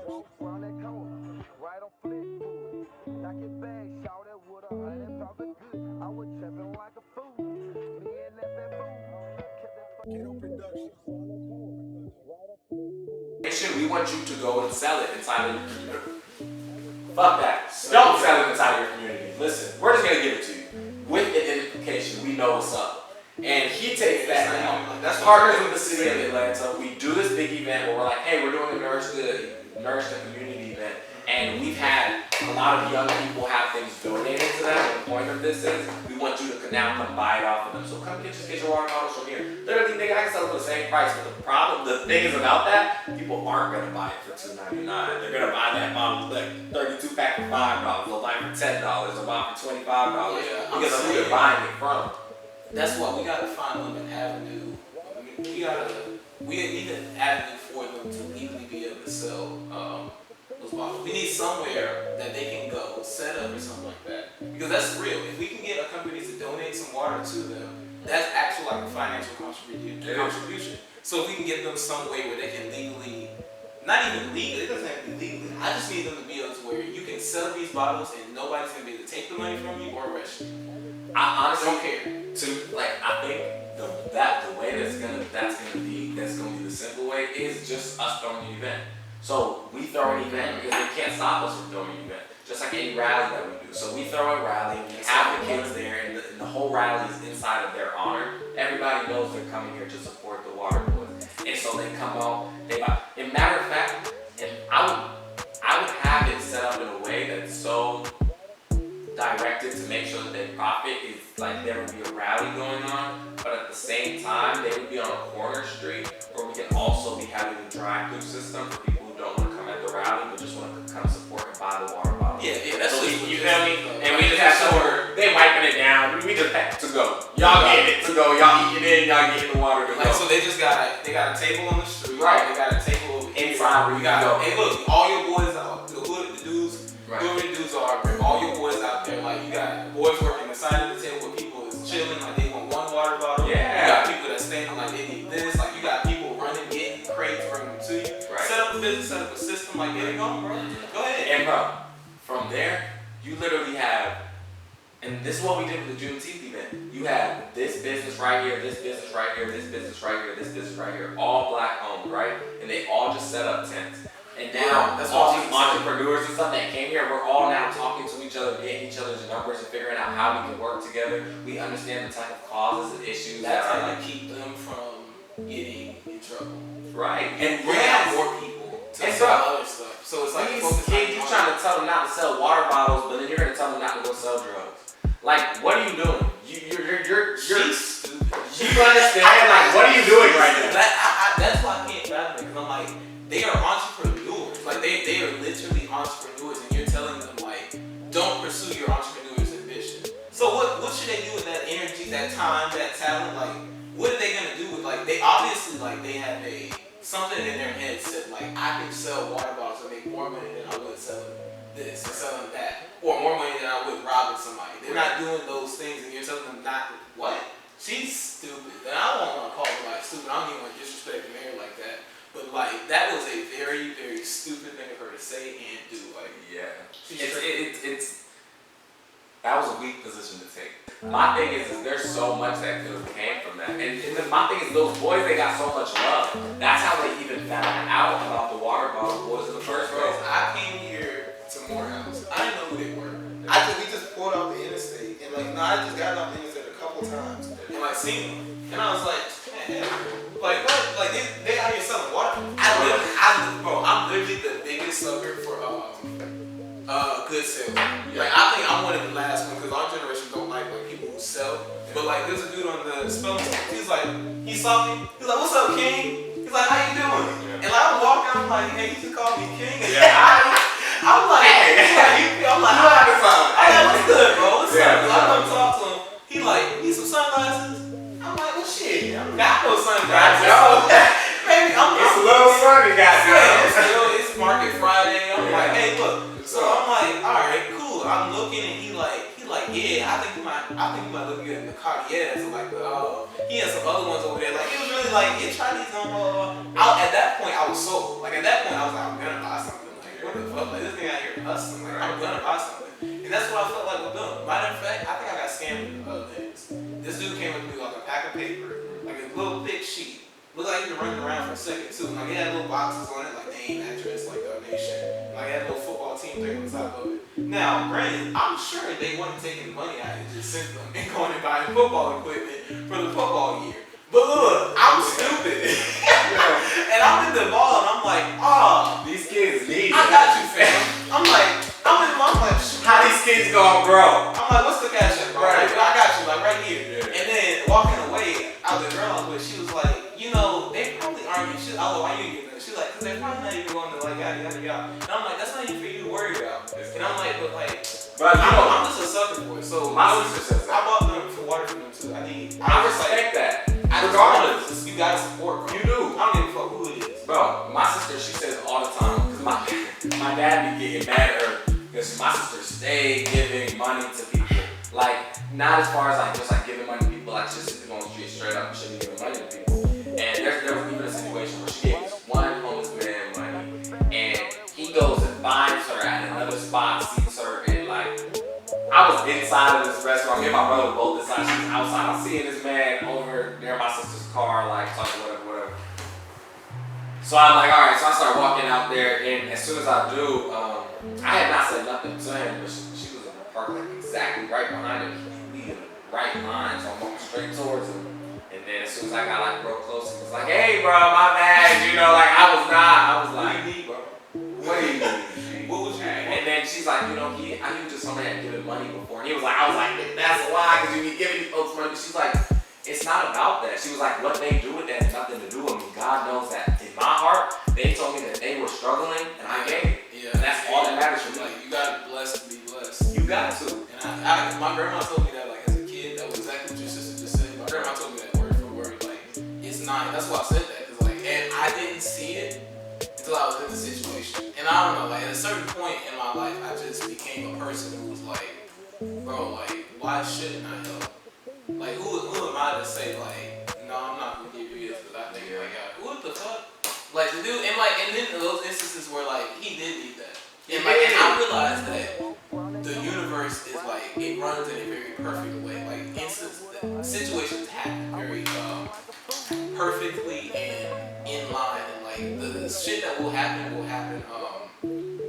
Round that corner, right on Flintwood. Stack it back, shout it with 100 pounds of good. I was trapping like a fool. Me and that bad fool. Kept that fucking production. We want you to go and sell it inside of your community. Fuck that. Don't sell it inside of your community. Listen, we're just gonna give it to you. With identification, we know what's up. And he takes that now. That's partners with the city of Atlanta. We do this big event where we're like, hey, we're doing a Nourish the Community event. And we've had a lot of young people have things donated to them. And the point of this is we want you to now come buy it off of them. So come just get your water bottles from here. Literally, nigga, I can sell it for the same price. But the thing is about that, people aren't gonna buy it for $2.99. They're gonna buy that bottle, like 32 pack for $5. They'll buy it for $10. They'll buy it for $25. Because of who they're buying it from. That's why we gotta find them an avenue. We need an avenue for them to legally be able to sell those bottles. We need somewhere that they can go set up or something like that. Because that's real. If we can get a company to donate some water to them, that's actually like a financial contribution. So if we can get them some way where they can legally, not even legally, it doesn't have to be legally. I just need them to be able to where you can sell these bottles and nobody's gonna be able to take the money from you or arrest you. I honestly don't care. I think the way that's gonna be the simple way is just us throwing an event. So we throw an event because they can't stop us from throwing an event. Just like any rally that we do. So we throw a rally and we have the kids there and the whole rally is inside of their honor. Everybody knows they're coming here to support the water boys. And so they come out, they buy. And matter of fact, and I would have it set up in a way that's so directed to make sure that they profit is like there would be a rally going on, but at the same time they would be on a corner street where we can also be having a drive-through system for people who don't want to come at the rally but just want to come support and buy the water bottle. Yeah, that's so you feel me? And we just have somewhere they wiping it down. We just pack to go. Y'all get it to go. Y'all eat it in. Y'all get in the water to go. So they got a table on the street. Right. They got a table inside where you go. Hey, look, all your boys out. The dudes. Right. Whoever the dudes are, bring all your boys out there. Like you got boys working the side of the table where people is chilling, like they want one water bottle. Yeah. You got people that standing like they need this. Like you got people running, getting crates, bringing them to you. Right. Set up a business, set up a system. Like get it going, bro. Go ahead. And bro, from there, you literally have, and this is what we did with the Juneteenth event. You have this business right here, this business right here, this business right here, this business right here, all black owned, right? And they all just set up tents. And now, all these entrepreneurs and stuff that came here, we're all now talking to each other, getting each other's numbers and figuring out how we can work together. We understand the type of causes and issues That's how you keep them from getting in trouble. Right. And bring out more people to sell other stuff. So it's like these kids, you're trying to tell them not to sell water bottles, but then you're gonna tell them not to go sell drugs. Like, what are you doing? You're stupid. You understand? Like, what are you doing right now? That's why I can't fathom it. Because I'm like, they are entrepreneurs. Like they are literally entrepreneurs, and you're telling them like, don't pursue your entrepreneur's ambition. So what should they do with that energy, that time, that talent? Like, what are they gonna do with like? They obviously like they have something in their head said like, I can sell water bottles and make more money than I would selling this or selling that, or more money than I would robbing somebody. They're not doing those things, and you're telling them not to. What? She's stupid. And I don't want to call her like stupid. I don't even want to disrespect the mayor like that. But like that was a very, very stupid thing of her to say and do. Like, yeah, it's that was a weak position to take. My thing is there's so much that could have came from that, and my thing is those boys, they got so much love. That's how they even found out about the water bottle boys in the first place. I came here to Morehouse. I didn't know who they were. We just pulled off the interstate, and like, I just got off the interstate a couple times, and like seen them, and I was like, man, like what? Like they out here selling water. I'm literally the biggest sucker for good sales. Like I think I'm one of the last ones because our generation don't like people who sell. But like there's a dude on the spelling test. He's like, he saw me. He's like, what's up, King? He's like, how you doing? And like I'm walking, I'm like, hey, you just called me King. I'm like, hey, I'm like, what's good, bro? What's up? I come talk to him. He like, need some sunglasses? I'm like, well, shit, I got no sunglasses. Maybe it's a little sunny, guys. It's Market Friday. I'm like, hey, look. So I'm like, all right, cool. I'm looking, and he like, yeah, I think you might look good in the Cartier. So like, he had some other ones over there. Like, it was really like, yeah, try these on. At that point, I was sold. Like at that point, I was like, I'm gonna buy something. boxes on it, like name, address, like donation. Like, had a little football team thing on top of it. Now, granted, I'm sure they wasn't taking the money out and just sent them and going and buying football equipment for the football year. But look, I'm stupid. And I'm in the ball and I'm like, oh, These kids need I got you, fam. I'm like, how these kids gonna grow? I'm like, what's the cash app, bro? Right. Like, I got you, like right here. Yeah. And then walking away, the girl I was with, she was like, you know, they probably aren't. I was like, why you getting that? She was like, because they're probably not even going to like yada yada yada. And I'm like, that's not even for you to worry about. And I'm like, but like, I'm just a sucker for it. So my sister says that. I bought them for water for them too. I respect that. Regardless, you gotta support, bro. You do. I don't give a fuck who it is. Bro, my sister, she says all the time, because my dad be getting mad at her, because my sister stay giving money to people. Like, not as far as like just like giving money to people, like just sitting on the street straight up, she be giving money to people. And there was even a situation where she gave this one homeless man money, and he goes and finds her at another spot, sees her, and like, I was inside of this restaurant, me and my brother were both inside, she was outside, I'm seeing this man over near my sister's car, like talking whatever. So I'm like, alright, so I start walking out there, and as soon as I do, I had not said nothing to him, but she was in the park, like exactly right behind him. He in the right line, so I'm walking straight towards him. And then as soon as I got like real close, he was like, hey bro, my bad, you know, like I was like, What do you need, bro? what do you need? What was your And then she's like, you know, I knew just somebody had given money before. And he was like, I was like, that's a lie, because you be giving these folks money. But she's like, it's not about that. She was like, what they do with that has nothing to do with me. God knows that in my heart, they told me that they were struggling, and I gave it. Yeah. And that's all that matters for me. Like, you gotta be blessed to be blessed. You got to. And my grandma told me that, like, as a kid, that was exactly what your sister just said. My grandma told me that word for word. Like, it's not, that's why I said that. Cause like, and I didn't see it until I was in the situation. And I don't know, like, at a certain point in my life, I just became a person who was like, bro, like, why shouldn't I help? Like, who am I to say, like, no, I'm not gonna give you this, because I think, like, what the fuck? Like, the dude, and then those instances where, like, he did need that. And, like, and I realized that the universe is, like, it runs in a very perfect way. Like, situations happen very perfectly and in line, and, like, the shit that will happen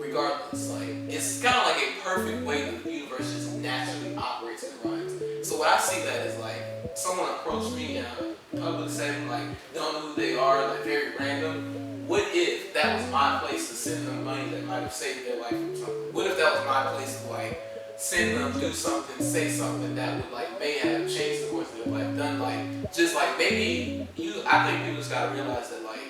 regardless. Like, it's kind of like a perfect way that the universe just naturally operates and runs. So what I see that is like someone approached me in a public setting, like don't know who they are, like very random. What if that was my place to send them money that might have saved their life from something? What if that was my place to like send them, do something, say something that would like may have changed the course of their life, done like just like maybe I think people just gotta realize that like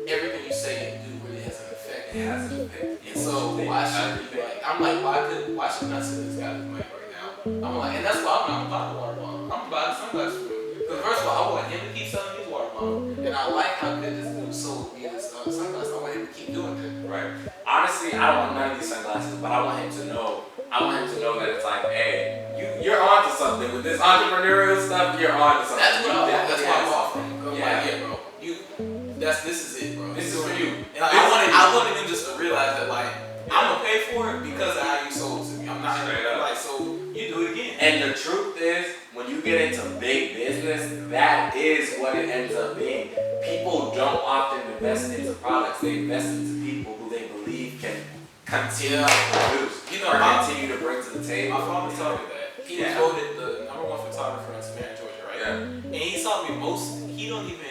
everything you say and do really has an effect. It has an effect. And so why should you like? I'm like why should I send this guy this money right now? I'm like, and that's why I'm about the water bottle. I'm about sunglasses for him. Because first of all, I want him to keep selling these water bottles, and I like how good this dude sold me this sunglasses. I want him to keep doing that. Right. Honestly, I don't want none of these sunglasses, but I want him to know. I want him to know that it's like, hey, you're onto something with this entrepreneurial stuff. You're onto something. That's what that's why I'm off from. Yeah. Like, yeah, bro. This is it, bro. This is for you. And I wanted him just to realize that like I'm gonna pay for it because of how you sold it to me. I'm not Straight up. like so you do it again. And the truth is, when you get into big business, that is what it ends up being. People don't often invest into products. They invest into people who they believe can continue to produce, or continue to bring to the table. My father told me that. He was voted the #1 photographer in Savannah, Georgia, right? Yeah. And he taught me he don't even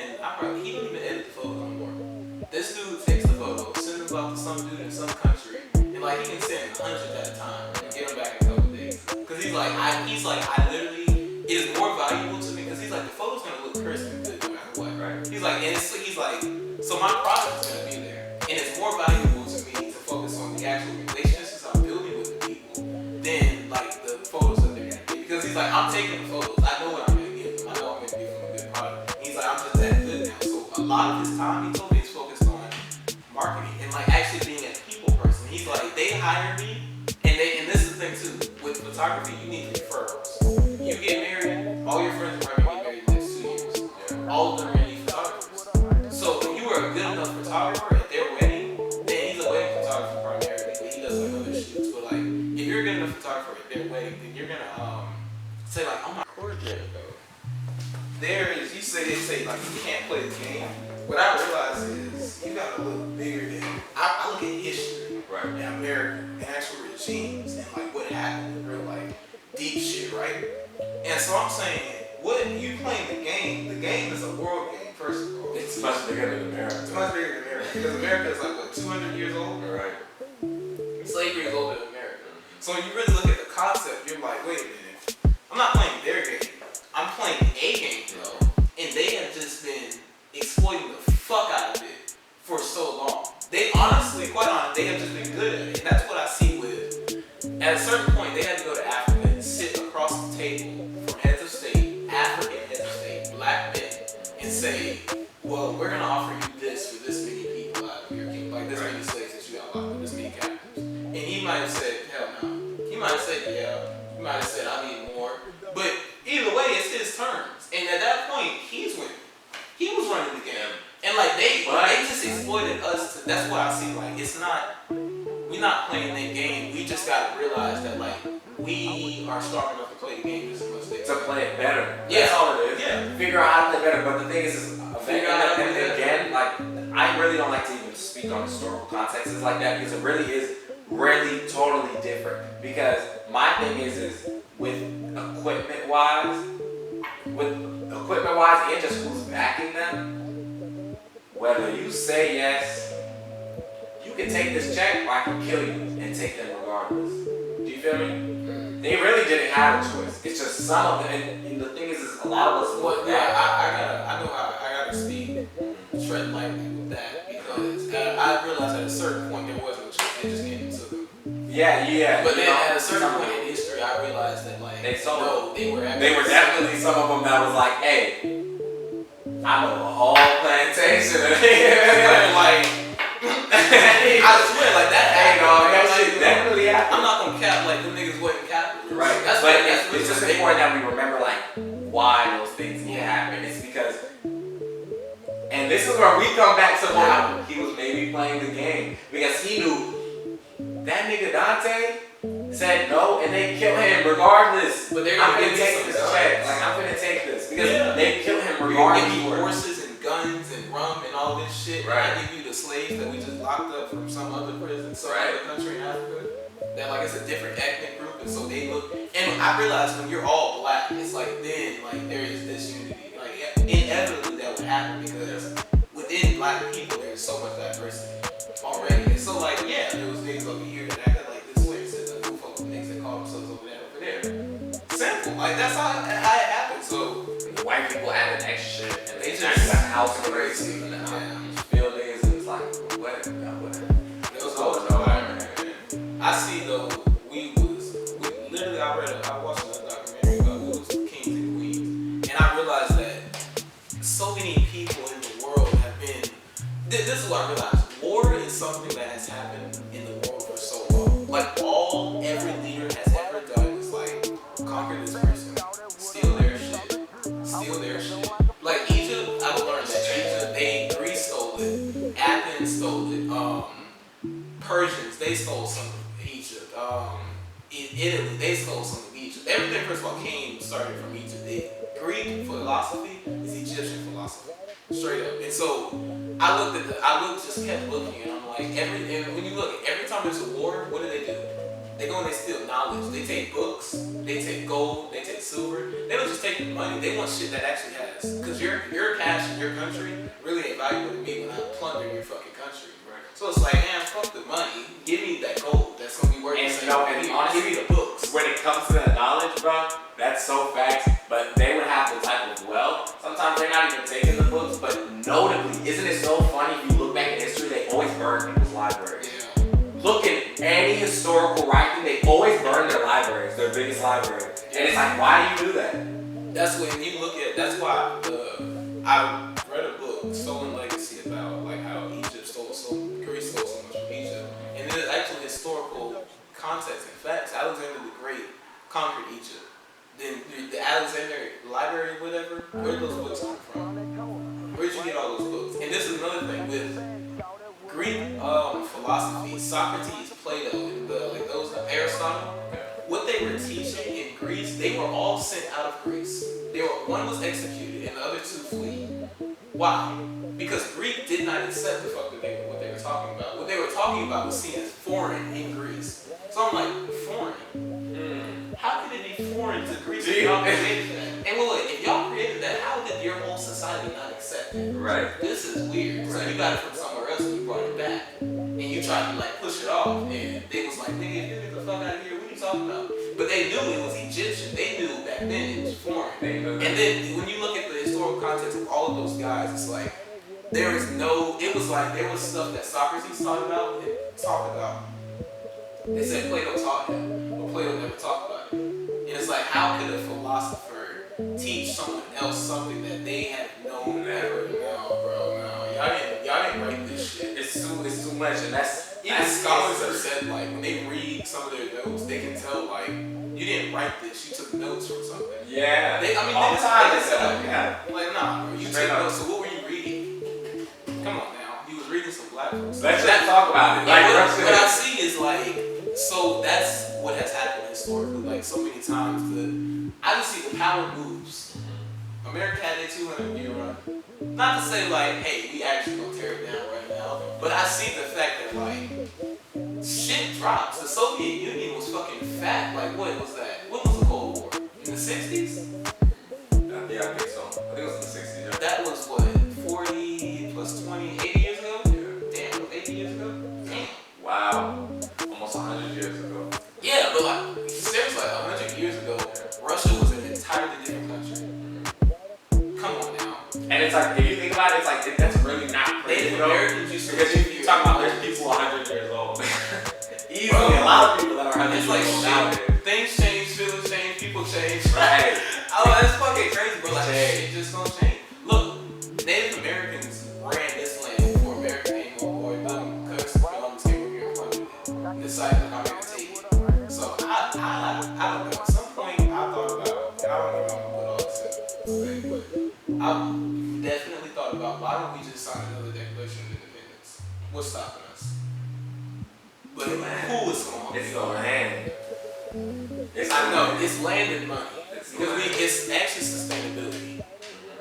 edit the photo no more. This dude takes the photo, sends them out to some dude in some country, and like he can send 100 at a time and get them back in a couple days. Cause he's like, I literally, it is more valuable to me because he's like, the photo's gonna look crisp and good no matter what. Right. He's like, he's like, so my product is gonna be there, and it's more valuable to me to focus on the actual relationships I'm building with the people than like the photos that they're gonna get. Because he's like, I'm taking the photos, I know what I'm gonna give them, I know I'm gonna give them a good product. And he's like, I'm just that good now. So a lot of his time, he told me, is focused on marketing and like actually being a people person. He's like, they hire me, and this is the thing too, with photography, you need referrals. You get married, all your friends are probably gonna get married in the next 2 years. Yeah. All of them are gonna need photographers. So if you are a good enough photographer at their wedding, then he's a wedding photographer primarily, but he does like other shoots. But like, if you're a good enough photographer at their wedding, then you're gonna say like, oh my gorgeous though. There is, they say like you can't play this game. What I realize is you gotta look I look at history Right. in America and actual regimes and like what happened, real like deep shit, right? And so I'm saying, what you playing the game? The game is a world game, first of all. It's much bigger than America. It's much bigger than America because America is like what 200 years old. Right. Slavery is older than America. So when you really look at the concept, you're like, wait a minute, I'm not playing their game. I'm playing a game, though, and they have just been exploiting the fuck out of it for so long. They honestly, quite honestly, they have just been good at it. And that's what I see with, at a certain point, they had to go to Africa and sit across the table from heads of state, African heads of state, black men, and say, well, we're going to offer you this for this many people out of your kingdom, like this many slaves that you got locked up, this many captives. And he might have said, hell no. He might have said, yeah. He might have said, I need more. But either way, it's his terms. And at that point, he's winning. He was running the game. And like they just exploited us. That's what I see. Like it's not, we're not playing that game. We just gotta realize that like we are strong enough to play the game just as much as they To play it better. Yeah. That's all it is. Yeah. Figure out how to play better. But the thing is Figure out how to play better. again, like I really don't like to even speak on historical contexts like that because it really is really totally different. Because my thing is with equipment wise and just who's backing them, whether you say yes, you can take this check or I can kill you and take them regardless. Do you feel me? They really didn't have a choice. It's just some of them, and the thing is a lot of us Well, yeah, I gotta speak tread lightly with that because I realized at a certain point there wasn't a choice. They just came and took them. Yeah. But then at a certain point in history, I realized that like they sold no, they were definitely some of them that was like, hey, I know a whole plantation. like I swear, like that happened. That shit definitely happened. I'm not gonna cap like them niggas wasn't capitalists. Right. That's but that's it's just important that we remember like why those things need to happen. It's because, and this is where we come back to how he was maybe playing the game because he knew that nigga Dante said no and they kill him regardless. But they're I'm gonna gonna take this check. Like I'm gonna take this because they kill him regardless. Give me horses and guns and rum and all this shit. Right. And I give you the slaves that we just locked up from some other prison, some other country in Africa. That like it's a different ethnic group, and so they look. And I realized when you're all black, it's like then like there is this unity. Like inevitably that would happen because within black people there's so much diversity already. And so like yeah, there was niggas over here that acted like this way, instead of goof over niggas that call themselves over there. Simple. Like that's how it happened. So The white people added extra shit and they they just just got house crazy. and field days and it's like what? It was always I see though, we literally I watched another documentary about who was kings and queens, and I realized that so many people in the world have been. This is what I realized: war is something that has happened in the world for so long. Like every leader has ever done is like conquer this person, steal their shit. Like Egypt, I've learned that Greece stole it, Athens stole it, Persians they stole some of Egypt. In Italy, they stole some of Egypt. Everything, first of all, started from Egypt. Greek philosophy is Egyptian philosophy, straight up. And so I just kept looking, and I'm like, and when you look, every time there's a war, what do? They go and they steal knowledge. They take books, they take gold, they take silver. They don't just take the money. They want shit that actually has. Because your cash in your country really ain't valuable to me when I plunder your fucking country. So it's like, man, fuck the money. Give me that gold that's gonna be worth the same. And honestly, give me the books. When it comes to that knowledge, bro, that's so facts. But they would have the type of wealth. Sometimes they're not even taking the books, but notably, isn't it so funny if you look back in history, they always burn people's libraries. Yeah. Look at any historical writing, they always burn their libraries, their biggest library. And it's like, why do you do that? That's when you look at. That's why I read a book, Stolen Legacy, about like how Greece stole so much from Egypt, and there's actually historical context and facts. Alexander the Great conquered Egypt. Then the Alexander Library, whatever. Where did those books come from? Where did you get all those books? And this is another thing with Greek philosophy. Socrates, Plato, and those Aristotle. What they were teaching in Greece, they were all sent out of Greece. One was executed and the other two flee. Why? Because Greek did not accept the fuck that what they were were talking about. What they were talking about was seen as foreign in Greece. So I'm like, foreign? How could it be foreign to Greece if y'all created that? And look, if y'all created that, how did your whole society not accept it? Right. This is weird. So you got it from somewhere else and you brought it back. And you tried to like push it off. And they was like, nigga, if you get the fuck out of here, what are you talking about? But they knew it was Egyptian. They knew back then it was foreign. And then when you look at the historical context of all of those guys, it's like, there is no, it was like, there was stuff that Socrates talked about. They said Plato taught him, but Plato never talked about it. And it's like, how could a philosopher teach someone else something that they have known ever? No, bro, no. Y'all didn't write this shit. It's too much, and that's even scholars have said like when they read some of their notes, they can tell like you didn't write this, you took notes from something. Yeah. They all the time they said like, yeah. Like nah, bro, you took notes. So what were you reading? Come on now, you was reading some black books. Let's not talk about it. Like what I see is like, so that's what has happened historically. Like so many times, I just see the power moves. America had a 200-year run. Not to say like, hey, we actually gonna tear it down right now, but I see the fact that like shit drops. The Soviet Union was fucking fat. Like what was that? When was the Cold War? In the 60s? Yeah, I think so. I think it was in the 60s. Yeah. That was what, 40 plus 20, 80 years ago? Yeah. Damn, 80 years ago? Damn. Wow. Almost 100 years ago. Yeah, but like seriously, like 100 years ago, Russia was an entirely different country. Come on now. And it's like, if you think about it, it's like, that's really not crazy. Native Americans used to because you talk about there's people 100 years old. Easily, a lot of people that are 100 years old nowadays. Things change, feelings change, people change. Right. Oh, that's fucking crazy, bro. Like, shit just don't change. Look, Native Americans ran this land before America came on board, because Columbus came over here and funded it. And decided like, I'm going to take it. So, I don't know. At some point, I thought about, and I don't even know what all this is, but I definitely thought about, why don't we just sign another Declaration of Independence? What's stopping us? But who is going to It's the land. I know, it's land and money. Because it's actually sustainability.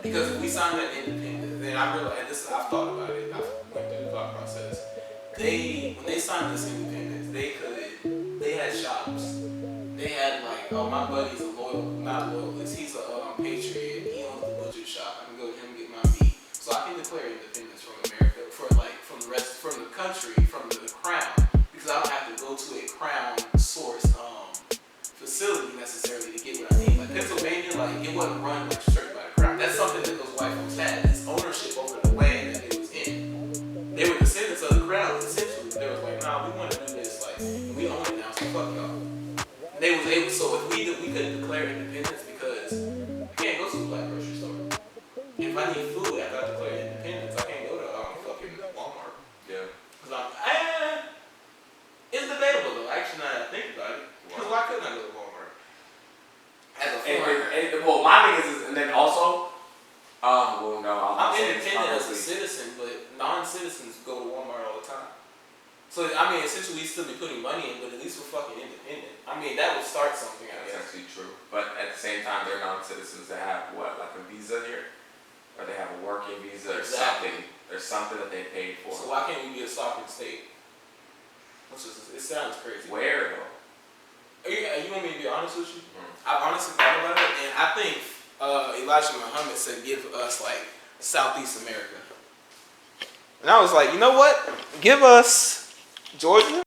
Because if we sign that independence, then I realized, and this I've thought about it, I went through the thought process. When they signed this independence, they had shops. They had like, oh, my buddy's not loyalist, he's a patriot, he owns the butcher shop, I can go to him and get my meat. So I can declare independence from America, from the country, from the crown, because I don't have to go to a crown source facility necessarily to get what I need. Like Pennsylvania, like it wasn't run like straight by the crown. That's something that those white folks had. It's ownership over the land that it was in. They were descendants of the crown essentially. They was like, nah, we want to do this, like, and we own it now, so fuck y'all. And they was able. So if we couldn't declare independence because I can't go to the black grocery store. If I need food after I declare independence, I can't go to fucking Walmart. Yeah. Because it's debatable though. Actually, now that I think about it, because why couldn't I go to Walmart? As a foreigner. Well, my thing is, and then also, well, no, I'm independent as a citizen, but non-citizens go to Walmart all the time. So I mean, essentially, we still be putting money in, but at least we're fucking independent. I mean, that would start something. That's actually true. But at the same time, they're non-citizens that have what, like a visa here, or they have a working visa or something. There's something that they paid for. So why can't we be a sovereign state? It sounds crazy. Where though? You want me to be honest with you? I honestly thought about it, and I think Elijah Muhammad said, give us like Southeast America. And I was like, you know what? Give us Georgia,